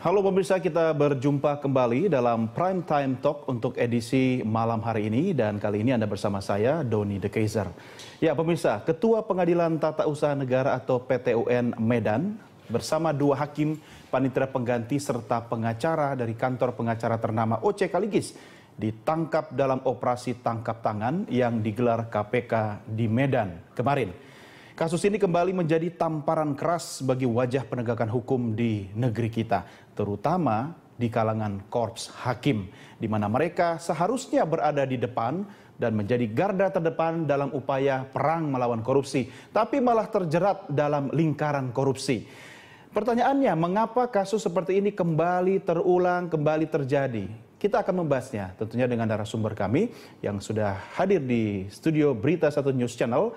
Halo pemirsa, kita berjumpa kembali dalam Prime Time Talk untuk edisi malam hari ini dan kali ini Anda bersama saya, Doni De Keizer. Ya pemirsa, Ketua Pengadilan Tata Usaha Negara atau PTUN Medan bersama dua hakim, panitera pengganti serta pengacara dari kantor pengacara ternama OC Kaligis ditangkap dalam operasi tangkap tangan yang digelar KPK di Medan kemarin. Kasus ini kembali menjadi tamparan keras bagi wajah penegakan hukum di negeri kita, terutama di kalangan korps hakim, di mana mereka seharusnya berada di depan dan menjadi garda terdepan dalam upaya perang melawan korupsi, tapi malah terjerat dalam lingkaran korupsi. Pertanyaannya, mengapa kasus seperti ini kembali terulang, kembali terjadi? Kita akan membahasnya tentunya dengan narasumber kami yang sudah hadir di studio Berita 1 News Channel,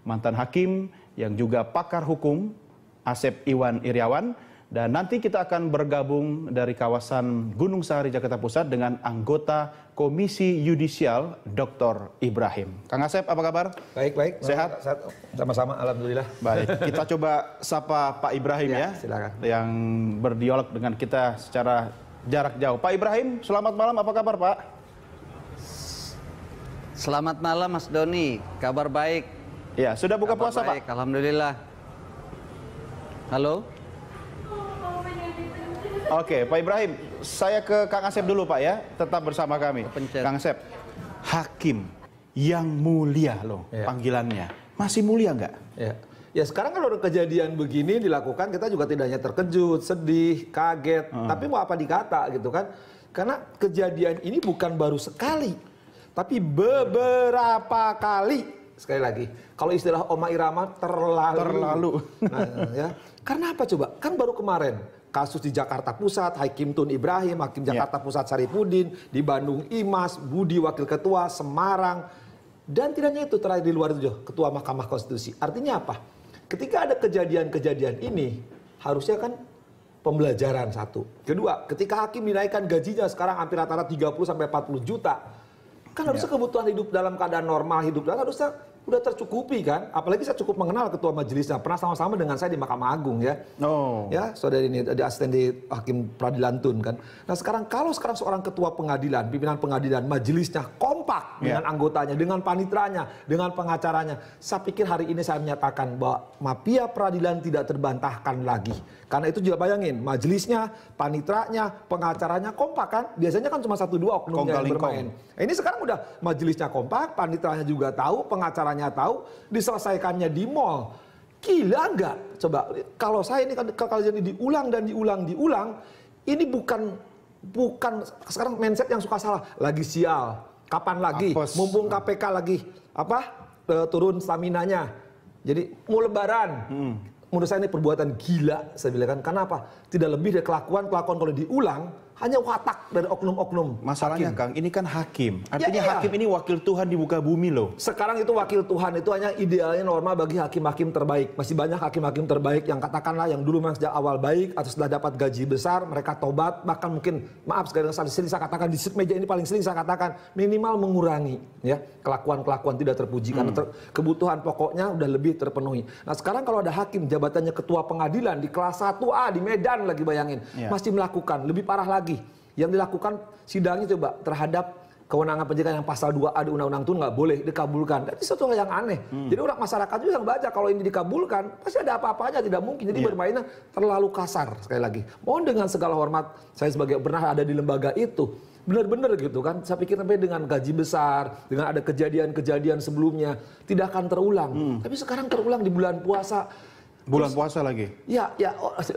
mantan hakim yang juga pakar hukum Asep Iwan Iriawan, dan nanti kita akan bergabung dari kawasan Gunung Sahari Jakarta Pusat dengan anggota Komisi Yudisial Dr. Ibrahim. Kang Asep, apa kabar? Baik. Sehat? Sama-sama, alhamdulillah. Baik, kita coba sapa Pak Ibrahim ya, silakan. Yang berdialog dengan kita secara jarak jauh. Pak Ibrahim, selamat malam, apa kabar Pak? Selamat malam Mas Doni, kabar baik. Ya, sudah buka puasa baik, Pak? Alhamdulillah. Halo? Oke, Pak Ibrahim, saya ke Kang Asep dulu Pak ya, tetap bersama kami. Pencet. Kang Asep, hakim yang mulia loh panggilannya, masih mulia nggak? Ya sekarang kalau kejadian begini dilakukan, kita juga tidak hanya terkejut, sedih, kaget, tapi mau apa dikata gitu kan? Karena kejadian ini bukan baru sekali, tapi beberapa kali. Sekali lagi, kalau istilah Oma Irama terlalu. Nah, ya. Karena apa coba? Kan baru kemarin kasus di Jakarta Pusat, Hakim Tun Ibrahim, Hakim Jakarta Pusat Saripudin, di Bandung Imas, Budi Wakil Ketua, Semarang, dan tidak hanya itu, terakhir di luar itu Ketua Mahkamah Konstitusi. Artinya apa? Ketika ada kejadian-kejadian ini, harusnya kan pembelajaran satu. Kedua, ketika hakim dinaikkan gajinya sekarang hampir rata-rata 30-40 juta, kan harusnya kebutuhan hidup dalam keadaan normal, hidup dalam harusnya udah tercukupi kan. Apalagi saya cukup mengenal ketua majelisnya, pernah sama-sama dengan saya di Mahkamah Agung ya. Ya, saudara ini di asisten di Hakim Peradilan Tun kan. Nah sekarang kalau seorang ketua pengadilan, pimpinan pengadilan, majelisnya kompak dengan anggotanya, dengan panitranya, dengan pengacaranya, saya pikir hari ini saya menyatakan bahwa mafia peradilan tidak terbantahkan lagi. Karena itu juga bayangin, majelisnya, panitranya, pengacaranya kompak kan. Biasanya kan cuma 1-2 oknumnya yang bermain. Nah, ini sekarang udah majelisnya kompak, panitranya juga tahu, pengacaranya tahu, diselesaikannya di mall. Gila nggak? Coba, kalau saya ini kalau jadi diulang dan diulang, ini bukan sekarang mindset yang suka salah. Lagi sial, kapan lagi? Mumpung KPK lagi turun staminanya. Jadi mau lebaran. Menurut saya ini perbuatan gila, saya bilang kan. Kenapa? Tidak lebih dari kelakuan kalau diulang, hanya watak dari oknum-oknum. Masalahnya hakim. Kang, ini kan hakim. Artinya hakim ini wakil Tuhan di muka bumi loh. Sekarang itu wakil Tuhan itu hanya idealnya normal bagi hakim-hakim terbaik. Masih banyak hakim-hakim terbaik yang katakanlah yang dulu memang sejak awal baik atau sudah dapat gaji besar, mereka tobat, bahkan mungkin maaf sekali sering saya katakan di meja ini paling sering saya katakan minimal mengurangi ya kelakuan-kelakuan tidak terpuji karena kebutuhan pokoknya udah lebih terpenuhi. Nah, sekarang kalau ada hakim jabatannya ketua pengadilan di kelas 1A di Medan lagi bayangin, masih melakukan lebih parah lagi. Yang dilakukan sidangnya coba terhadap kewenangan pencegahan yang pasal 2A di Undang-Undang itu nggak boleh dikabulkan. Itu sesuatu hal yang aneh. Jadi orang masyarakat juga yang baca kalau ini dikabulkan pasti ada apa-apanya, tidak mungkin. Jadi bermainnya terlalu kasar sekali lagi. Mohon dengan segala hormat, saya sebagai pernah ada di lembaga itu, benar-benar gitu kan. Saya pikir sampai dengan gaji besar, dengan ada kejadian-kejadian sebelumnya tidak akan terulang. Tapi sekarang terulang di bulan puasa. Bulan puasa lagi? Ya,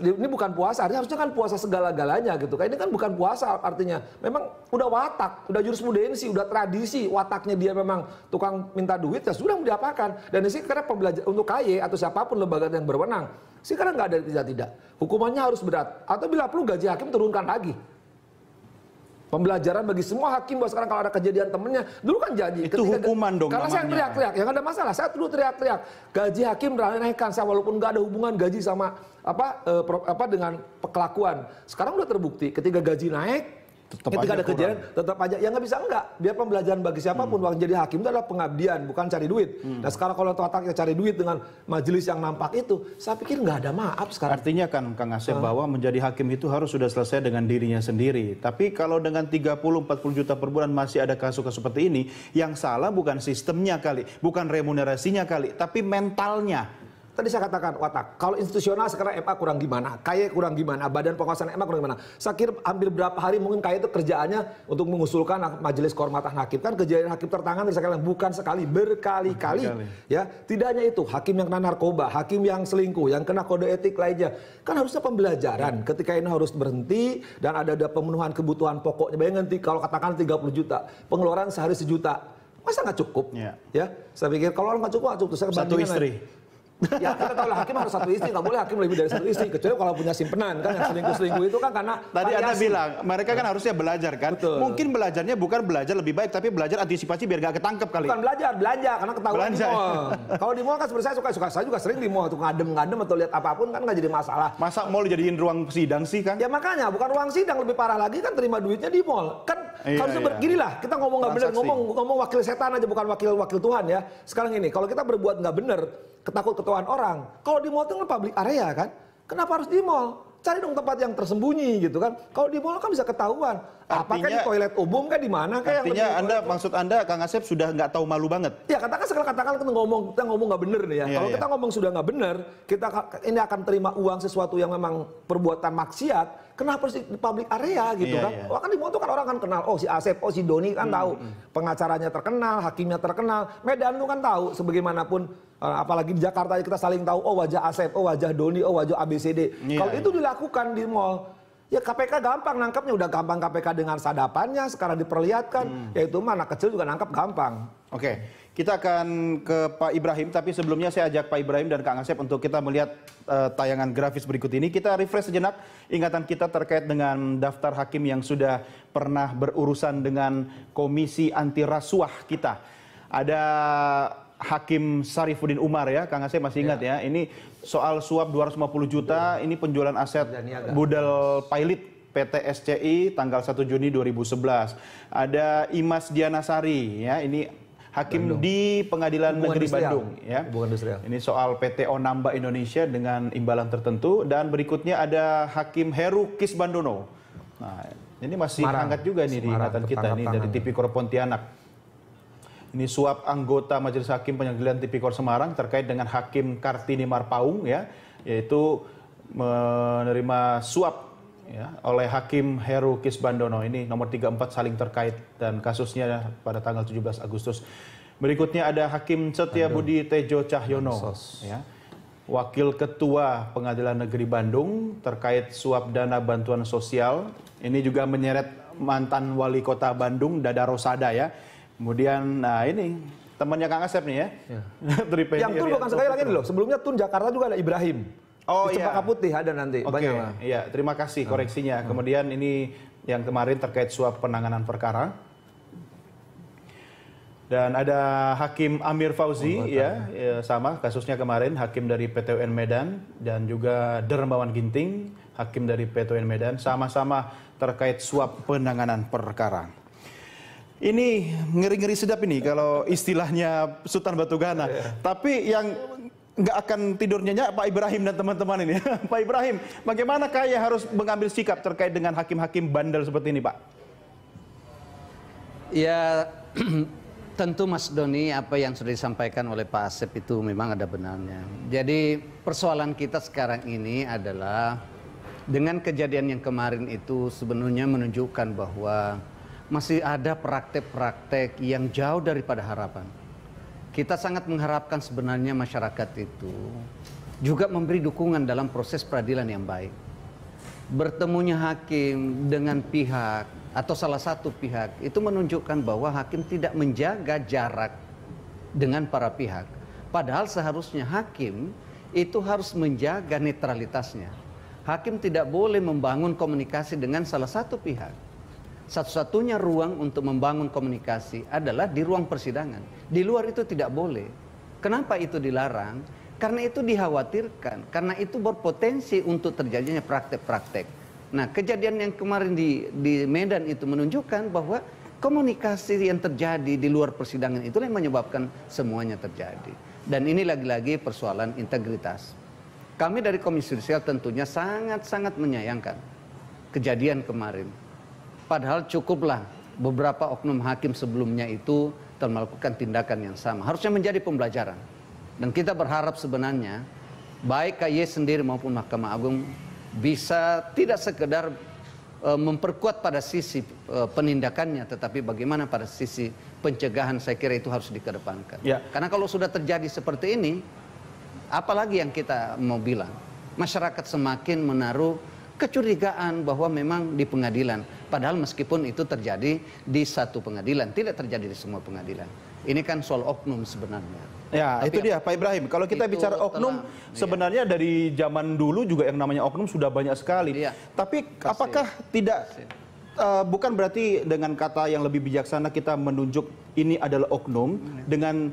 ini bukan puasa, harusnya kan puasa segala-galanya gitu. Ini kan bukan puasa artinya. Memang udah watak, udah jurisprudensi, udah tradisi, wataknya dia memang tukang minta duit, ya sudah mau diapakan. Dan ini sih karena pembelajar untuk KY atau siapapun lembaga yang berwenang, sekarang nggak ada tidak. Hukumannya harus berat. Atau bila perlu gaji hakim turunkan lagi. Pembelajaran bagi semua hakim bahwa sekarang kalau ada kejadian temennya, dulu kan janji. Itu hukuman dong karena namanya. saya teriak-teriak, ya nggak ada masalah. Saya dulu teriak-teriak, gaji hakim naikkan saya walaupun nggak ada hubungan gaji sama dengan kelakuan. Sekarang udah terbukti ketika gaji naik, Ketika ada kejadian tetap aja ya nggak bisa enggak. Biar pembelajaran bagi siapapun jadi hakim itu adalah pengabdian, bukan cari duit. Nah sekarang kalau otaknya cari duit dengan majelis yang nampak itu, saya pikir nggak ada maaf sekarang. Artinya kan Kang Asep bahwa menjadi hakim itu harus sudah selesai dengan dirinya sendiri. Tapi kalau dengan 30-40 juta per bulan masih ada kasus-kasus seperti ini, yang salah bukan sistemnya kali, bukan remunerasinya kali, tapi mentalnya. Tadi saya katakan, watak, kalau institusional sekarang MA kurang gimana, KY kurang gimana, badan pengawasan MA kurang gimana. Saya kira hampir berapa hari mungkin KY itu kerjaannya untuk mengusulkan majelis kehormatan hakim. Kan kejadian hakim tertangani sekali, bukan sekali, berkali-kali. Ya, tidak hanya itu, hakim yang kena narkoba, hakim yang selingkuh, yang kena kode etik lainnya. Kan harusnya pembelajaran, ketika ini harus berhenti dan ada pemenuhan kebutuhan pokoknya. Bayangin kalau katakan 30 juta, pengeluaran sehari 1 juta. Masa nggak cukup? Ya, saya pikir kalau nggak cukup, Saya satu istri. Ya kita tahu lah hakim harus 1 istri, nggak boleh hakim lebih dari 1 istri kecuali kalau punya simpenan kan, yang selingkuh itu kan karena tadi Anda bilang mereka kan harusnya belajar kan. Betul. Mungkin belajarnya bukan belajar lebih baik tapi belajar antisipasi biar nggak ketangkep kali. Bukan belanja karena ketahuan di mall. Kalau di mall kan sebenarnya saya juga sering di mall tuh ngadem atau lihat apapun kan nggak jadi masalah. Masa mall dijadiin ruang sidang sih kan? Ya makanya bukan ruang sidang, lebih parah lagi kan terima duitnya di mall kan. Harusnya beginilah, kita ngomong nggak benar, ngomong wakil setan aja bukan wakil Tuhan ya. Sekarang ini kalau kita berbuat nggak benar, ketahuan orang. Kalau di mall itu kan public area kan, kenapa harus di mall? Cari dong tempat yang tersembunyi gitu kan. Kalau di mall kan bisa ketahuan. Apakah di toilet umum kan di mana kayak artinya maksud Anda Kang Asep sudah nggak tahu malu banget. Ya katakan kita ngomong nggak bener nih ya. Kalau kita ngomong sudah nggak bener, kita ini akan terima uang sesuatu yang memang perbuatan maksiat. Kenapa harus di public area gitu kan? Wah kan di mall itu kan orang kan kenal. Oh si Asep, oh si Doni kan tahu. Pengacaranya terkenal, hakimnya terkenal. Medan itu kan tahu sebagaimanapun. Apalagi di Jakarta kita saling tahu. Oh wajah Asep, oh wajah Doni, oh wajah ABCD. Kalau itu dilakukan di mall, ya KPK gampang nangkapnya, udah gampang KPK dengan sadapannya sekarang diperlihatkan, yaitu mana kecil juga nangkap gampang. Oke, kita akan ke Pak Ibrahim, tapi sebelumnya saya ajak Pak Ibrahim dan Kang Asep untuk kita melihat tayangan grafis berikut ini. Kita refresh sejenak ingatan kita terkait dengan daftar hakim yang sudah pernah berurusan dengan Komisi Anti Rasuah kita. Ada Hakim Sarifuddin Umar ya, Kang Asep masih ingat ya. Ini soal suap 250 juta, ini penjualan aset Budel Pilot PT SCI tanggal 1 Juni 2011. Ada Imas Dianasari ya, ini hakim di Pengadilan Negeri Bandung ya. Ini soal PT Onamba Indonesia dengan imbalan tertentu, dan berikutnya ada Hakim Heru Kisbandono. Nah, ini masih hangat juga nih di ingatan kita ini dari Tipikor Pontianak. Ini suap anggota Majelis Hakim Pengadilan Tipikor Semarang terkait dengan Hakim Kartini Marpaung ya, yaitu menerima suap ya oleh Hakim Heru Kisbandono. Ini nomor 34 saling terkait dan kasusnya pada tanggal 17 Agustus. Berikutnya ada Hakim Setia Budi Tejo Cahyono ya, Wakil Ketua Pengadilan Negeri Bandung terkait suap dana bantuan sosial. Ini juga menyeret mantan Wali Kota Bandung Dada Rosada ya. Kemudian, nah ini temannya Kang Asep nih ya. Yang Tun bukan sekali lagi loh. Sebelumnya Tun Jakarta juga ada Ibrahim. Oh iya. Cempaka Putih ada nanti. Oke, iya. Terima kasih koreksinya. Kemudian ini yang kemarin terkait suap penanganan perkara. Dan ada Hakim Amir Fauzi ya, sama kasusnya kemarin, hakim dari PT UN Medan, dan juga Dermawan Ginting, hakim dari PT UN Medan, sama-sama terkait suap penanganan perkara. Ini ngeri-ngeri sedap ini kalau istilahnya Sultan Batugana. Tapi yang nggak akan tidur nyenyak Pak Ibrahim dan teman-teman ini. Pak Ibrahim, bagaimana KAY harus mengambil sikap terkait dengan hakim-hakim bandel seperti ini, Pak? Ya, tentu Mas Doni, apa yang sudah disampaikan oleh Pak Asep itu memang ada benarnya. Jadi persoalan kita sekarang ini adalah dengan kejadian yang kemarin itu sebenarnya menunjukkan bahwa masih ada praktek-praktek yang jauh daripada harapan. Kita sangat mengharapkan sebenarnya masyarakat itu juga memberi dukungan dalam proses peradilan yang baik. Bertemunya hakim dengan pihak atau salah satu pihak itu menunjukkan bahwa hakim tidak menjaga jarak dengan para pihak. Padahal seharusnya hakim itu harus menjaga netralitasnya. Hakim tidak boleh membangun komunikasi dengan salah satu pihak. Satu-satunya ruang untuk membangun komunikasi adalah di ruang persidangan. Di luar itu tidak boleh. Kenapa itu dilarang? Karena itu dikhawatirkan. Karena itu berpotensi untuk terjadinya praktek-praktek Nah, kejadian yang kemarin di Medan itu menunjukkan bahwa komunikasi yang terjadi di luar persidangan itulah yang menyebabkan semuanya terjadi. Dan ini lagi-lagi persoalan integritas. Kami dari Komisi Yudisial tentunya sangat-sangat menyayangkan kejadian kemarin. Padahal cukuplah beberapa oknum hakim sebelumnya itu telah melakukan tindakan yang sama. Harusnya menjadi pembelajaran. Dan kita berharap sebenarnya baik KY sendiri maupun Mahkamah Agung bisa tidak sekedar memperkuat pada sisi penindakannya, tetapi bagaimana pada sisi pencegahan, saya kira itu harus dikedepankan. Ya. Karena kalau sudah terjadi seperti ini, apalagi yang kita mau bilang, masyarakat semakin menaruh kecurigaan bahwa memang di pengadilan, padahal meskipun itu terjadi di satu pengadilan, tidak terjadi di semua pengadilan. Ini kan soal oknum sebenarnya. Ya, Tapi itu dia Pak Ibrahim. Kalau kita bicara oknum, sebenarnya dari zaman dulu juga yang namanya oknum sudah banyak sekali. Iya. Tapi apakah tidak, bukan berarti dengan kata yang lebih bijaksana kita menunjuk ini adalah oknum, dengan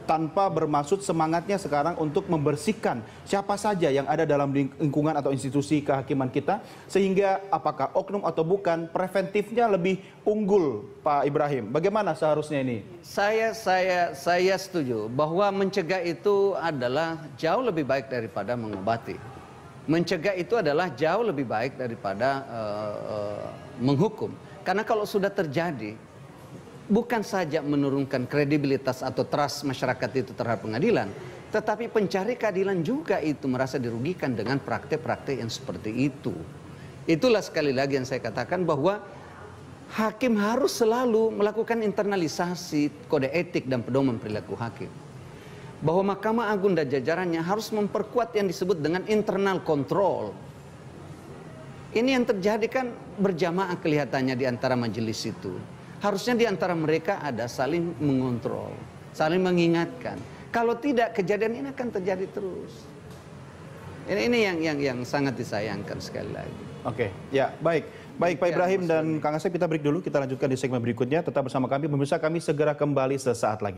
tanpa bermaksud semangatnya sekarang untuk membersihkan siapa saja yang ada dalam lingkungan atau institusi kehakiman kita, sehingga apakah oknum atau bukan, preventifnya lebih unggul, Pak Ibrahim. Bagaimana seharusnya ini? Saya setuju bahwa mencegah itu adalah jauh lebih baik daripada mengobati. Mencegah itu adalah jauh lebih baik daripada menghukum. Karena kalau sudah terjadi, bukan saja menurunkan kredibilitas atau trust masyarakat itu terhadap pengadilan, tetapi pencari keadilan juga itu merasa dirugikan dengan praktek-praktek yang seperti itu. Itulah sekali lagi yang saya katakan bahwa hakim harus selalu melakukan internalisasi kode etik dan pedoman perilaku hakim. Bahwa Mahkamah Agung dan jajarannya harus memperkuat yang disebut dengan internal control. Ini yang terjadi kan berjamaah kelihatannya di antara majelis itu. Harusnya di antara mereka ada saling mengontrol, saling mengingatkan. Kalau tidak, kejadian ini akan terjadi terus. Ini yang sangat disayangkan sekali lagi. Oke, ya baik. Baik Pak Ibrahim dan Kang Asep, kita break dulu. Kita lanjutkan di segmen berikutnya. Tetap bersama kami, pemirsa, kami segera kembali sesaat lagi.